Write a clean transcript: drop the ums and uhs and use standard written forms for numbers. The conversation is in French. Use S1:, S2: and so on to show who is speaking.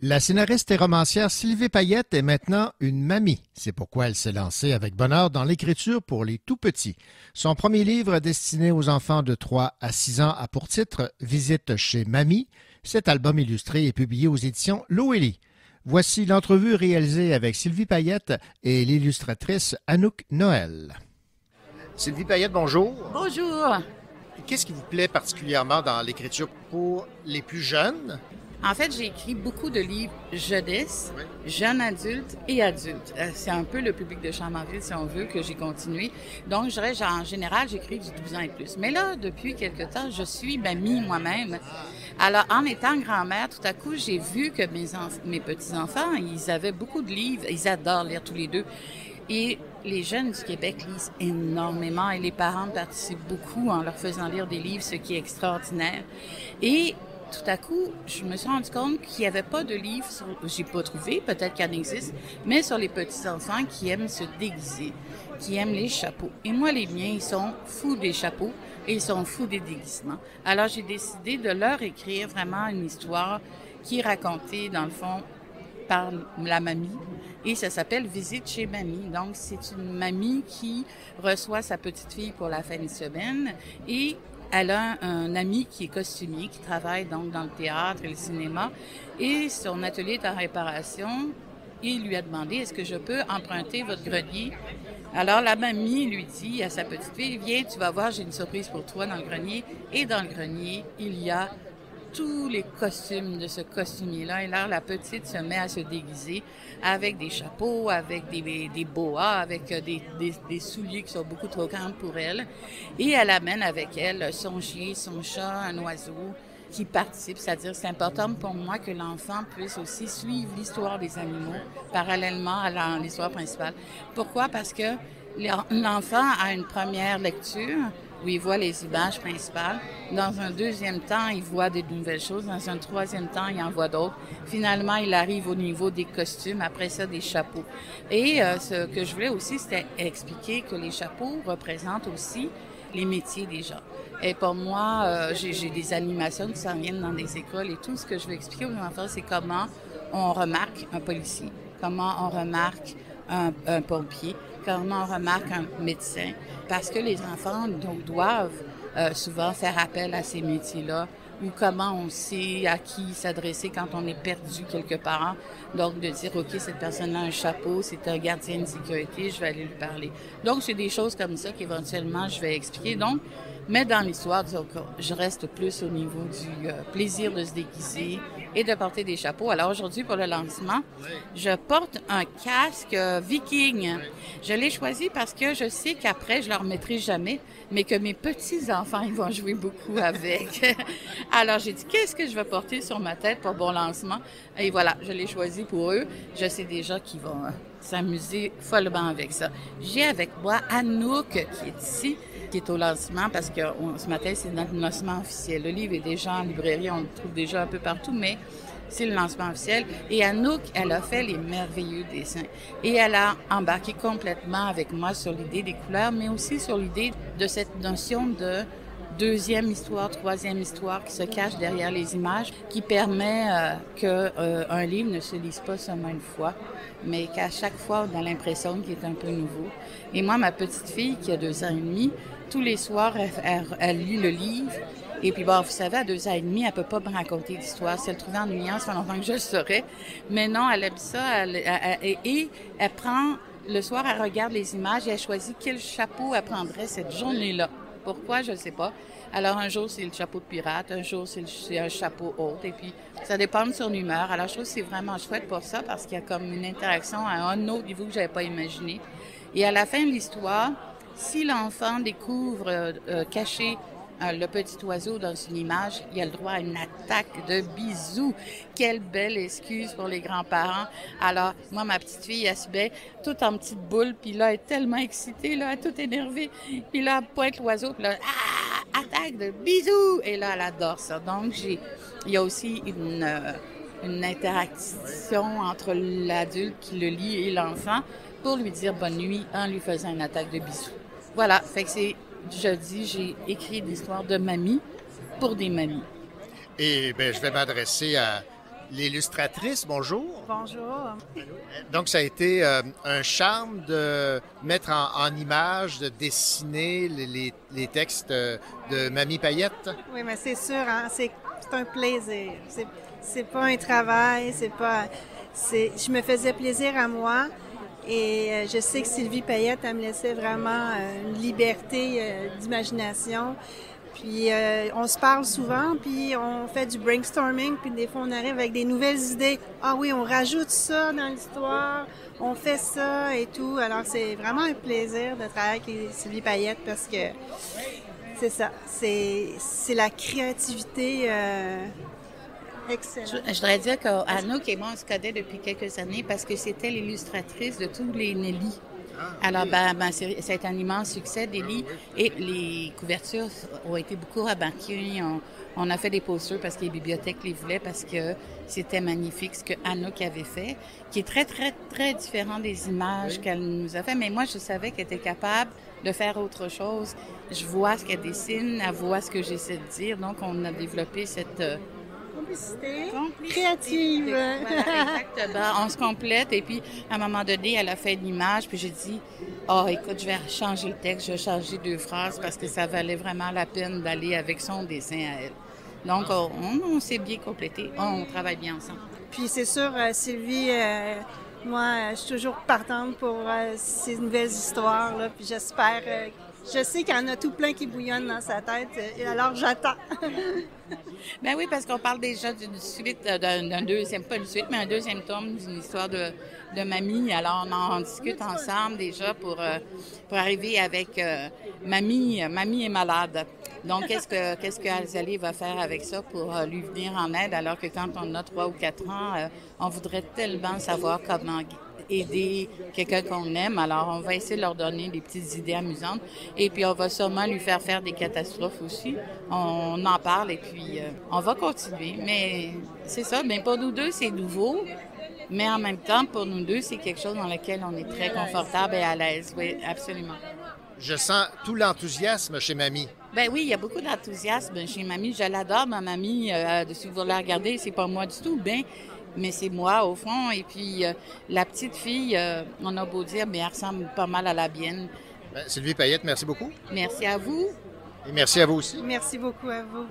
S1: La scénariste et romancière Sylvie Payette est maintenant une mamie. C'est pourquoi elle s'est lancée avec bonheur dans l'écriture pour les tout-petits. Son premier livre destiné aux enfants de 3 à 6 ans a pour titre « Visite chez Mamie ». Cet album illustré est publié aux éditions Loélie. Voici l'entrevue réalisée avec Sylvie Payette et l'illustratrice Anouk Noël. Sylvie Payette, bonjour.
S2: Bonjour.
S1: Qu'est-ce qui vous plaît particulièrement dans l'écriture pour les plus jeunes?
S2: En fait, j'ai écrit beaucoup de livres jeunesse, jeunes adultes et adultes. C'est un peu le public de Chamarville, si on veut, que j'ai continué. Donc, je dirais, en général, j'écris du 12 ans et plus. Mais là, depuis quelque temps, je suis mamie moi-même. Alors, en étant grand-mère, tout à coup, j'ai vu que mes petits-enfants, ils avaient beaucoup de livres. Ils adorent lire tous les deux. Et les jeunes du Québec lisent énormément et les parents participent beaucoup en leur faisant lire des livres, ce qui est extraordinaire. Et tout à coup, je me suis rendu compte qu'il n'y avait pas de livre, j'ai pas trouvé, peut-être qu'il en existe, mais sur les petits-enfants qui aiment se déguiser, qui aiment les chapeaux. Et moi, les miens, ils sont fous des chapeaux et ils sont fous des déguisements. Alors, j'ai décidé de leur écrire vraiment une histoire qui est racontée, dans le fond, par la mamie. Et ça s'appelle « Visite chez Mamie ». Donc, c'est une mamie qui reçoit sa petite fille pour la fin de semaine et elle a un ami qui est costumier, qui travaille donc dans le théâtre et le cinéma. Et son atelier est en réparation. Il lui a demandé, est-ce que je peux emprunter votre grenier? Alors, la mamie lui dit à sa petite fille, viens, tu vas voir, j'ai une surprise pour toi dans le grenier. Et dans le grenier, il y a tous les costumes de ce costumier-là. Et là, la petite se met à se déguiser avec des chapeaux, avec des boas, avec des souliers qui sont beaucoup trop grands pour elle. Et elle amène avec elle son chien, son chat, un oiseau qui participe. C'est-à-dire que c'est important pour moi que l'enfant puisse aussi suivre l'histoire des animaux parallèlement à l'histoire principale. Pourquoi? Parce que l'enfant a une première lecture où il voit les images principales. Dans un deuxième temps, il voit des nouvelles choses. Dans un troisième temps, il en voit d'autres. Finalement, il arrive au niveau des costumes, après ça, des chapeaux. Et ce que je voulais aussi, c'était expliquer que les chapeaux représentent aussi les métiers des gens. Et pour moi, j'ai des animations qui s'en viennent dans des écoles et tout ce que je veux expliquer aux enfants, c'est comment on remarque un policier, comment on remarque un pompier, comment on remarque un médecin, parce que les enfants doivent souvent faire appel à ces métiers-là, ou comment on sait à qui s'adresser quand on est perdu quelque part. Donc, de dire, OK, cette personne-là a un chapeau, c'est un gardien de sécurité, je vais aller lui parler. Donc, c'est des choses comme ça qu'éventuellement, je vais expliquer. Donc, mais dans l'histoire, je reste plus au niveau du plaisir de se déguiser et de porter des chapeaux. Alors aujourd'hui, pour le lancement, je porte un casque viking. Je l'ai choisi parce que je sais qu'après, je ne le remettrai jamais, mais que mes petits-enfants, ils vont jouer beaucoup avec. Alors j'ai dit, qu'est-ce que je vais porter sur ma tête pour bon lancement? Et voilà, je l'ai choisi pour eux. Je sais déjà qu'ils vont s'amuser follement avec ça. J'ai avec moi Anouk qui est ici, qui est au lancement parce que ce matin, c'est notre lancement officiel. Le livre est déjà en librairie, on le trouve déjà un peu partout, mais c'est le lancement officiel. Et Anouk, elle a fait les merveilleux dessins. Et elle a embarqué complètement avec moi sur l'idée des couleurs, mais aussi sur l'idée de cette notion de deuxième histoire, troisième histoire qui se cache derrière les images, qui permet qu'un livre ne se lise pas seulement une fois, mais qu'à chaque fois, on a l'impression qu'il est un peu nouveau. Et moi, ma petite fille, qui a 2 ans et demi, tous les soirs, elle lit le livre. Et puis, bon, vous savez, à 2 ans et demi, elle peut pas me raconter d'histoire. Si elle trouvait ennuyant, ça fait longtemps que je le saurais. Mais non, elle aime ça. Et elle prend, le soir, elle regarde les images et elle choisit quel chapeau elle prendrait cette journée-là. Pourquoi, je ne sais pas. Alors, un jour, c'est le chapeau de pirate, un jour, c'est un chapeau haut, et puis ça dépend de son humeur. Alors, je trouve que c'est vraiment chouette pour ça, parce qu'il y a comme une interaction à un autre niveau que je n'avais pas imaginé. Et à la fin de l'histoire, si l'enfant découvre caché le petit oiseau dans une image, il a le droit à une attaque de bisous. Quelle belle excuse pour les grands-parents. Alors, moi, ma petite fille, elle se met toute en petite boule, puis là, elle est tellement excitée, là, elle est toute énervée. Puis là, elle pointe l'oiseau, puis là, attaque de bisous! Et là, elle adore ça. Donc, il y a aussi une interaction entre l'adulte qui le lit et l'enfant pour lui dire bonne nuit en lui faisant une attaque de bisous. Voilà, fait que j'ai écrit l'histoire de mamie pour des mamies.
S1: Et bien, je vais m'adresser à L'illustratrice, bonjour.
S3: Bonjour.
S1: Donc, ça a été un charme de mettre en image, de dessiner les textes de Mamie Payette.
S3: Oui, mais c'est sûr, hein, c'est un plaisir. C'est pas un travail, je me faisais plaisir à moi et je sais que Sylvie Payette, elle me laissait vraiment une liberté d'imagination. Puis on se parle souvent, puis on fait du brainstorming, puis des fois on arrive avec des nouvelles idées. Ah oui, on rajoute ça dans l'histoire, on fait ça et tout. Alors c'est vraiment un plaisir de travailler avec Sylvie Payette parce que c'est ça, c'est la créativité excellente.
S2: Je voudrais dire qu'Anouk et moi, on se connaît depuis quelques années parce que c'était l'illustratrice de tous les Nelly. Alors, ça a été un immense succès, Nelly, et les couvertures ont été beaucoup remarquées. On a fait des posters parce que les bibliothèques les voulaient, parce que c'était magnifique ce que Anouk avait fait, qui est très, très, très différent des images qu'elle nous a fait. Mais moi, je savais qu'elle était capable de faire autre chose. Je vois ce qu'elle dessine, elle voit ce que j'essaie de dire. Donc, on a développé cette
S3: complicité créative.
S2: Voilà, exactement. On se complète et puis, à un moment donné, elle a fait une image puis j'ai dit, écoute, je vais changer le texte, je vais changer 2 phrases parce que ça valait vraiment la peine d'aller avec son dessin à elle. Donc, on s'est bien complété. On travaille bien ensemble.
S3: Puis c'est sûr, Sylvie, moi, je suis toujours partante pour ces nouvelles histoires, là, puis j'espère... je sais qu'il y en a tout plein qui bouillonnent dans sa tête, alors j'attends.
S2: Ben oui, parce qu'on parle déjà d'une suite, d'un deuxième, pas une suite, mais un deuxième tome d'une histoire de Mamie. Alors, on en discute ensemble déjà pour arriver avec Mamie est malade. Donc, qu'est-ce que Azali va faire avec ça pour lui venir en aide, alors que quand on a 3 ou 4 ans, on voudrait tellement savoir comment aider quelqu'un qu'on aime. Alors, on va essayer de leur donner des petites idées amusantes. Et puis, on va sûrement lui faire des catastrophes aussi. On en parle et puis on va continuer. Mais c'est ça, bien pour nous deux, c'est nouveau. Mais en même temps, pour nous deux, c'est quelque chose dans lequel on est très confortable et à l'aise. Oui, absolument.
S1: Je sens tout l'enthousiasme chez Mamie.
S2: Ben oui, il y a beaucoup d'enthousiasme chez Mamie. Je l'adore, ma Mamie. Si vous la regardez, c'est pas moi du tout. Mais c'est moi, au fond. Et puis, la petite fille, on a beau dire, mais elle ressemble pas mal à la mienne.
S1: Sylvie Payette, merci beaucoup.
S2: Merci à vous.
S1: Et merci à vous aussi.
S3: Merci beaucoup à vous.